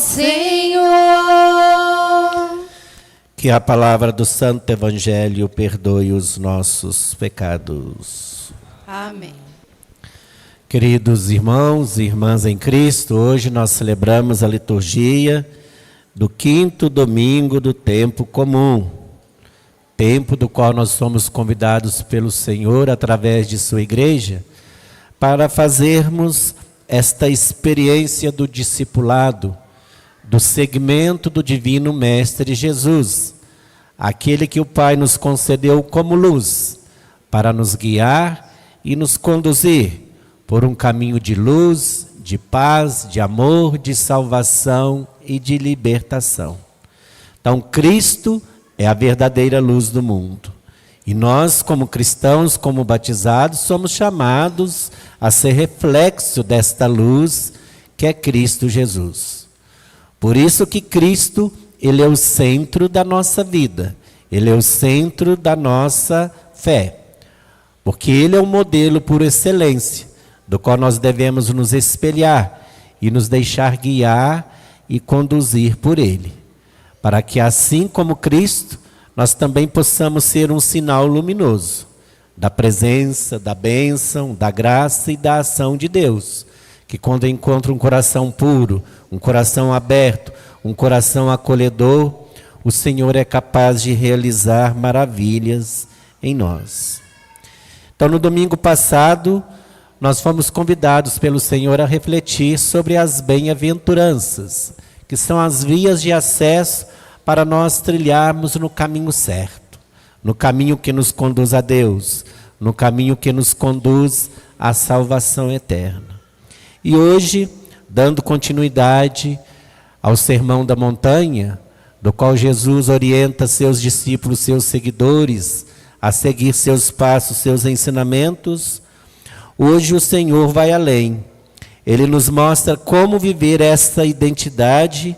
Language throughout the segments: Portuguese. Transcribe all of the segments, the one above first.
Senhor. Que a palavra do Santo Evangelho perdoe os nossos pecados. Amém. Queridos irmãos e irmãs em Cristo, hoje nós celebramos a liturgia do 5º domingo do tempo comum. Tempo do qual nós somos convidados pelo Senhor, através de sua igreja, para fazermos esta experiência do discipulado, do segmento do Divino Mestre Jesus, aquele que o Pai nos concedeu como luz, para nos guiar e nos conduzir por um caminho de luz, de paz, de amor, de salvação e de libertação. Então, Cristo é a verdadeira luz do mundo. E nós, como cristãos, como batizados, somos chamados a ser reflexo desta luz que é Cristo Jesus. Por isso que Cristo, Ele é o centro da nossa vida. Ele é o centro da nossa fé. Porque Ele é o modelo por excelência, do qual nós devemos nos espelhar e nos deixar guiar e conduzir por Ele. Para que assim como Cristo, nós também possamos ser um sinal luminoso da presença, da bênção, da graça e da ação de Deus. Que quando encontra um coração puro, um coração aberto, um coração acolhedor, o Senhor é capaz de realizar maravilhas em nós. Então, no domingo passado, nós fomos convidados pelo Senhor a refletir sobre as bem-aventuranças, que são as vias de acesso para nós trilharmos no caminho certo, no caminho que nos conduz a Deus, no caminho que nos conduz à salvação eterna. E hoje, dando continuidade ao Sermão da Montanha, do qual Jesus orienta seus discípulos, seus seguidores, a seguir seus passos, seus ensinamentos, hoje o Senhor vai além. Ele nos mostra como viver essa identidade,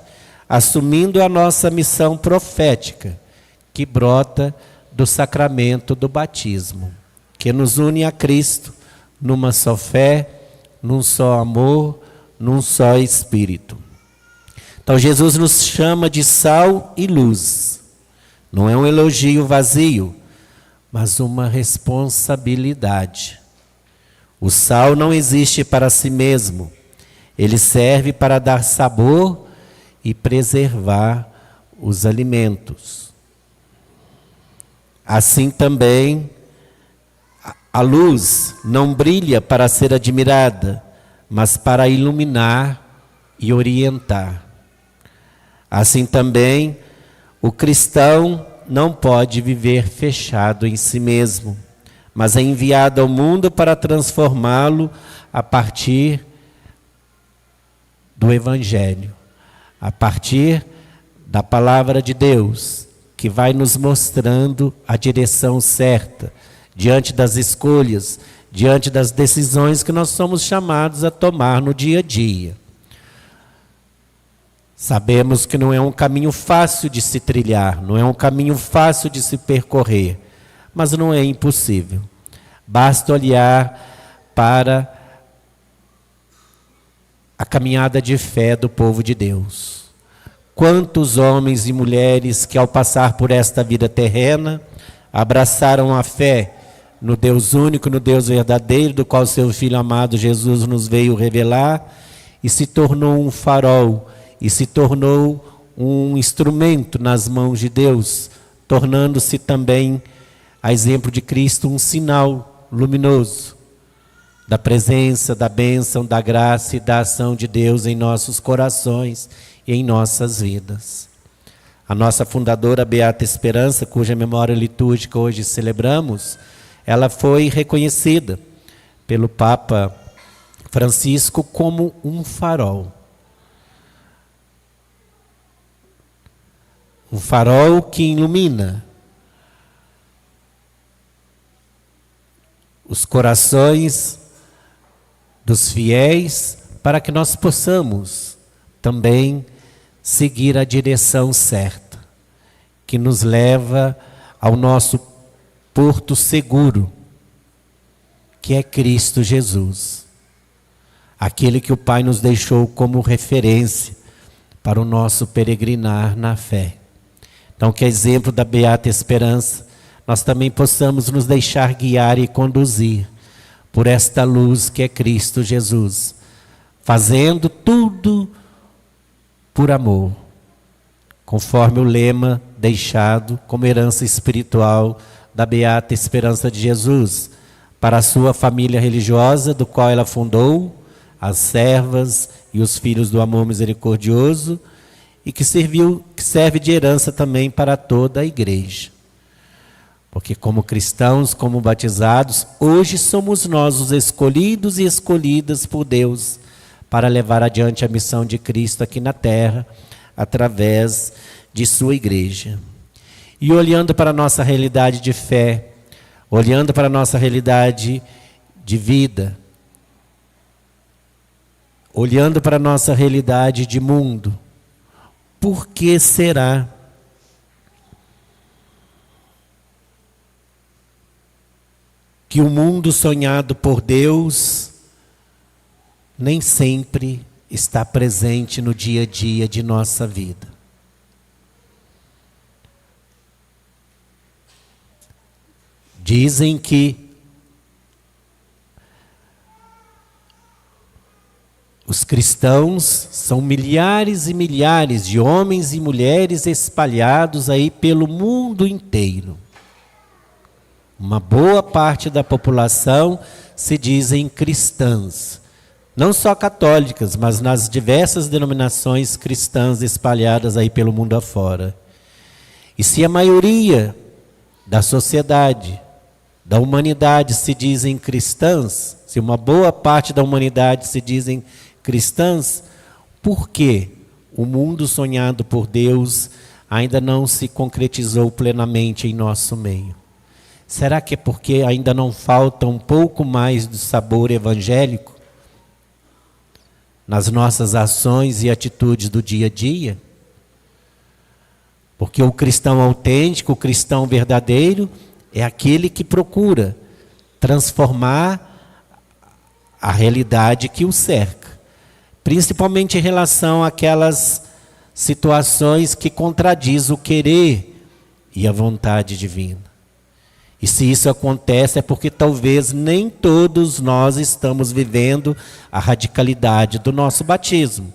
assumindo a nossa missão profética, que brota do sacramento do batismo, que nos une a Cristo numa só fé, num só amor, num só Espírito. Então Jesus nos chama de sal e luz. Não é um elogio vazio, mas uma responsabilidade. O sal não existe para si mesmo. Ele serve para dar sabor e preservar os alimentos. Assim também, a luz não brilha para ser admirada, mas para iluminar e orientar. Assim também, o cristão não pode viver fechado em si mesmo, mas é enviado ao mundo para transformá-lo a partir do Evangelho. A partir da palavra de Deus, que vai nos mostrando a direção certa, diante das escolhas, diante das decisões que nós somos chamados a tomar no dia a dia. Sabemos que não é um caminho fácil de se trilhar, não é um caminho fácil de se percorrer, mas não é impossível. Basta olhar para a caminhada de fé do povo de Deus. Quantos homens e mulheres que ao passar por esta vida terrena, abraçaram a fé no Deus único, no Deus verdadeiro, do qual seu Filho amado Jesus nos veio revelar, e se tornou um farol, e se tornou um instrumento nas mãos de Deus, tornando-se também, a exemplo de Cristo, um sinal luminoso da presença, da bênção, da graça e da ação de Deus em nossos corações e em nossas vidas. A nossa fundadora Beata Esperança, cuja memória litúrgica hoje celebramos, ela foi reconhecida pelo Papa Francisco como um farol. Um farol que ilumina os corações dos fiéis, para que nós possamos também seguir a direção certa, que nos leva ao nosso porto seguro, que é Cristo Jesus, aquele que o Pai nos deixou como referência para o nosso peregrinar na fé. Então, que exemplo da beata esperança, nós também possamos nos deixar guiar e conduzir por esta luz que é Cristo Jesus, fazendo tudo por amor, conforme o lema deixado como herança espiritual da beata esperança de Jesus, para a sua família religiosa, do qual ela fundou, as servas e os filhos do amor misericordioso, e que serve de herança também para toda a igreja. Porque como cristãos, como batizados, hoje somos nós os escolhidos e escolhidas por Deus para levar adiante a missão de Cristo aqui na terra, através de sua igreja. E olhando para a nossa realidade de fé, olhando para a nossa realidade de vida, olhando para a nossa realidade de mundo, por que será que o mundo sonhado por Deus nem sempre está presente no dia a dia de nossa vida? Dizem que os cristãos são milhares e milhares de homens e mulheres espalhados aí pelo mundo inteiro. Uma boa parte da população se dizem cristãs, não só católicas, mas nas diversas denominações cristãs espalhadas aí pelo mundo afora. E se a maioria da sociedade, da humanidade se dizem cristãs, se uma boa parte da humanidade se dizem cristãs, por que o mundo sonhado por Deus ainda não se concretizou plenamente em nosso meio? Será que é porque ainda não falta um pouco mais do sabor evangélico nas nossas ações e atitudes do dia a dia? Porque o cristão autêntico, o cristão verdadeiro, é aquele que procura transformar a realidade que o cerca, principalmente em relação àquelas situações que contradizem o querer e a vontade divina. E se isso acontece é porque talvez nem todos nós estamos vivendo a radicalidade do nosso batismo,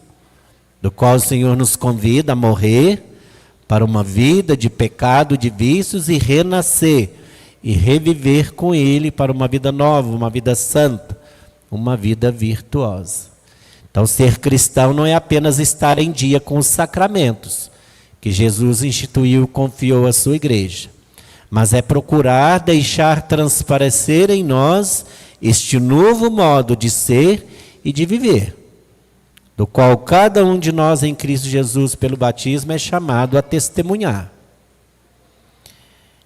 do qual o Senhor nos convida a morrer para uma vida de pecado, de vícios e renascer e reviver com Ele para uma vida nova, uma vida santa, uma vida virtuosa. Então, ser cristão não é apenas estar em dia com os sacramentos que Jesus instituiu e confiou à sua igreja, mas é procurar deixar transparecer em nós este novo modo de ser e de viver, do qual cada um de nós em Cristo Jesus, pelo batismo, é chamado a testemunhar.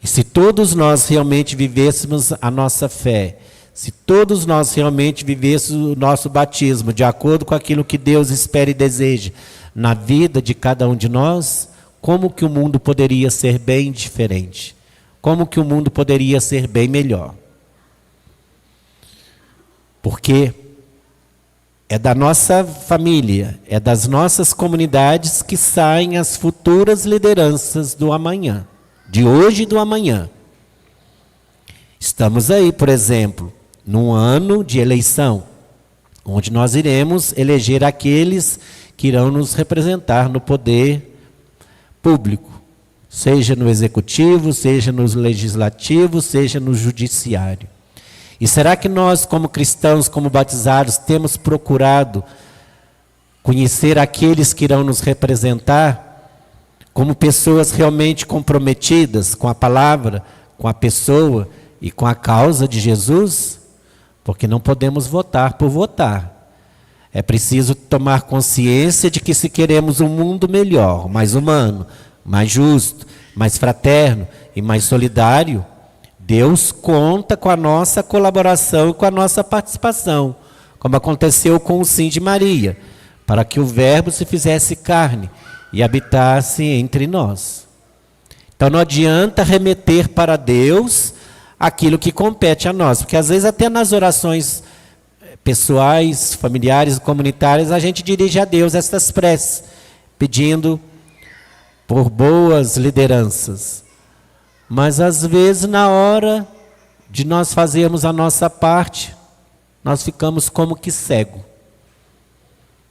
E se todos nós realmente vivêssemos a nossa fé, se todos nós realmente vivêssemos o nosso batismo de acordo com aquilo que Deus espera e deseja na vida de cada um de nós, como que o mundo poderia ser bem diferente? Como que o mundo poderia ser bem melhor? Porque é da nossa família, é das nossas comunidades que saem as futuras lideranças do amanhã, de hoje e do amanhã. Estamos aí, por exemplo, num ano de eleição, onde nós iremos eleger aqueles que irão nos representar no poder público, seja no executivo, seja no legislativo, seja no judiciário. E será que nós, como cristãos, como batizados, temos procurado conhecer aqueles que irão nos representar como pessoas realmente comprometidas com a palavra, com a pessoa e com a causa de Jesus? Porque não podemos votar por votar. É preciso tomar consciência de que se queremos um mundo melhor, mais humano, mais justo, mais fraterno e mais solidário, Deus conta com a nossa colaboração e com a nossa participação, como aconteceu com o sim de Maria, para que o Verbo se fizesse carne e habitasse entre nós. Então não adianta remeter para Deus aquilo que compete a nós, porque às vezes até nas orações pessoais, familiares, comunitárias, a gente dirige a Deus estas preces, pedindo por boas lideranças. Mas às vezes, na hora de nós fazermos a nossa parte, nós ficamos como que cego.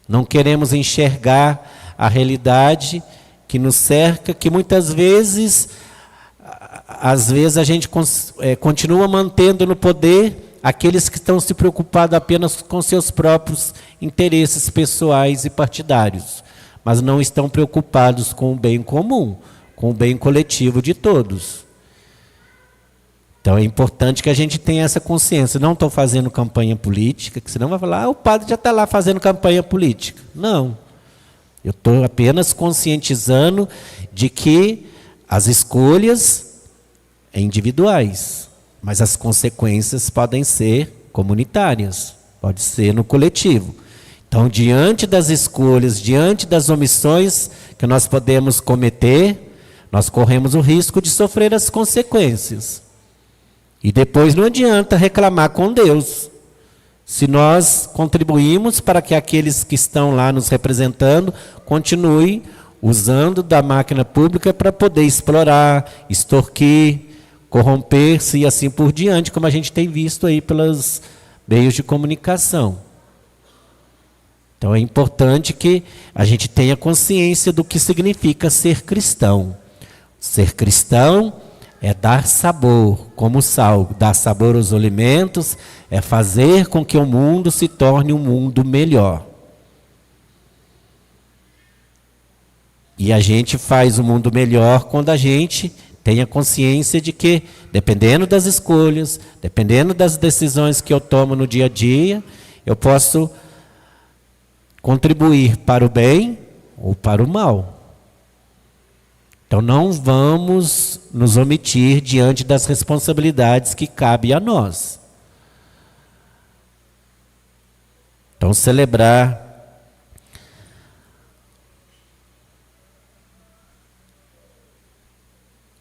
Não queremos enxergar a realidade que nos cerca, que muitas vezes, às vezes a gente continua mantendo no poder aqueles que estão se preocupados apenas com seus próprios interesses pessoais e partidários, mas não estão preocupados com o bem comum, com o bem coletivo de todos. Então é importante que a gente tenha essa consciência. Não estou fazendo campanha política, que senão vai falar, o padre já está lá fazendo campanha política. Não. Eu estou apenas conscientizando de que as escolhas são individuais, mas as consequências podem ser comunitárias, pode ser no coletivo. Então, diante das escolhas, diante das omissões que nós podemos cometer, nós corremos o risco de sofrer as consequências. E depois não adianta reclamar com Deus. Se nós contribuímos para que aqueles que estão lá nos representando continuem usando da máquina pública para poder explorar, extorquir, corromper-se e assim por diante, como a gente tem visto aí pelos meios de comunicação. Então é importante que a gente tenha consciência do que significa ser cristão. Ser cristão é dar sabor, como sal, dar sabor aos alimentos, é fazer com que o mundo se torne um mundo melhor. E a gente faz o mundo melhor quando a gente tem a consciência de que, dependendo das escolhas, dependendo das decisões que eu tomo no dia a dia, eu posso contribuir para o bem ou para o mal. Então não vamos nos omitir diante das responsabilidades que cabem a nós. Então celebrar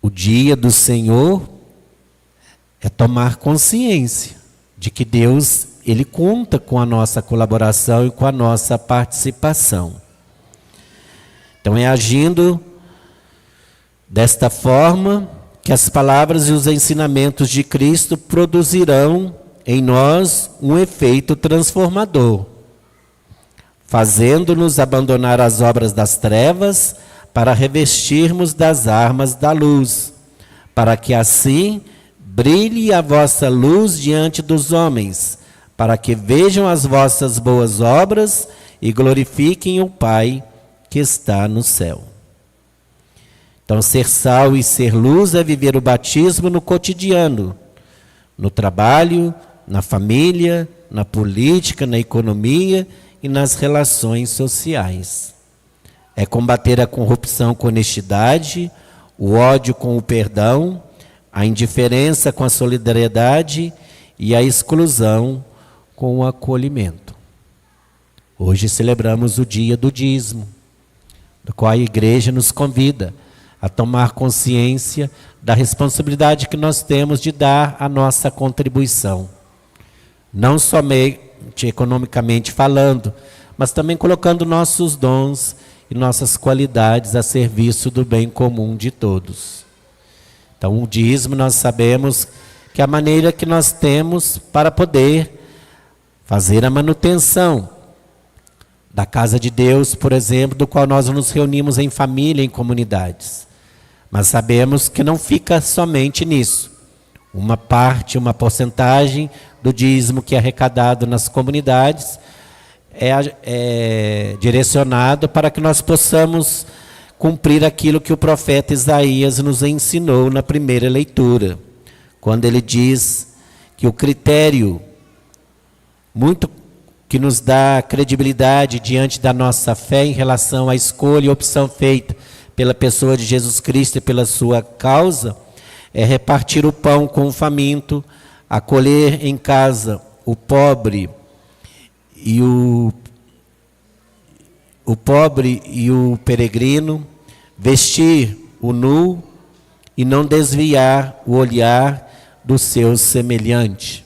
o dia do Senhor é tomar consciência de que Deus, Ele conta com a nossa colaboração e com a nossa participação. Então é agindo desta forma que as palavras e os ensinamentos de Cristo produzirão em nós um efeito transformador, fazendo-nos abandonar as obras das trevas para revestirmos das armas da luz, para que assim brilhe a vossa luz diante dos homens, para que vejam as vossas boas obras e glorifiquem o Pai que está no céu. Então, ser sal e ser luz é viver o batismo no cotidiano, no trabalho, na família, na política, na economia e nas relações sociais. É combater a corrupção com honestidade, o ódio com o perdão, a indiferença com a solidariedade e a exclusão com o acolhimento. Hoje celebramos o dia do dízimo, do qual a igreja nos convida a tomar consciência da responsabilidade que nós temos de dar a nossa contribuição. Não somente economicamente falando, mas também colocando nossos dons e nossas qualidades a serviço do bem comum de todos. Então, o dízimo nós sabemos que é a maneira que nós temos para poder fazer a manutenção da casa de Deus, por exemplo, do qual nós nos reunimos em família, em comunidades. Mas sabemos que não fica somente nisso. Uma parte, uma porcentagem do dízimo que é arrecadado nas comunidades é direcionado para que nós possamos cumprir aquilo que o profeta Isaías nos ensinou na primeira leitura, quando ele diz que o critério muito que nos dá credibilidade diante da nossa fé em relação à escolha e opção feita pela pessoa de Jesus Cristo e pela sua causa, é repartir o pão com o faminto, acolher em casa o pobre e o pobre e o peregrino, vestir o nu e não desviar o olhar do seu semelhante.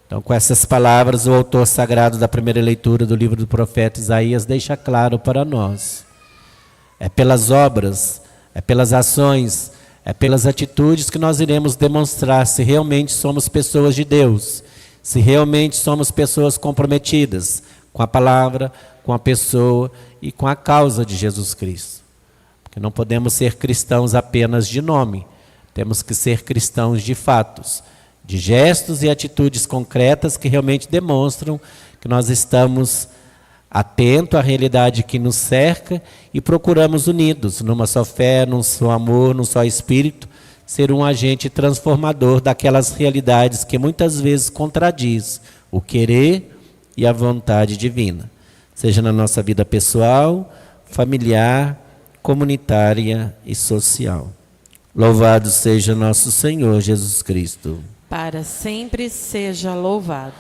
Então, com essas palavras, o autor sagrado da primeira leitura do livro do profeta Isaías deixa claro para nós. É pelas obras, é pelas ações, é pelas atitudes que nós iremos demonstrar se realmente somos pessoas de Deus, se realmente somos pessoas comprometidas com a palavra, com a pessoa e com a causa de Jesus Cristo. Porque não podemos ser cristãos apenas de nome, temos que ser cristãos de fatos, de gestos e atitudes concretas que realmente demonstram que nós estamos atentos à realidade que nos cerca e procuramos unidos, numa só fé, num só amor, num só espírito, ser um agente transformador daquelas realidades que muitas vezes contradiz o querer e a vontade divina, seja na nossa vida pessoal, familiar, comunitária e social. Louvado seja nosso Senhor Jesus Cristo. Para sempre seja louvado.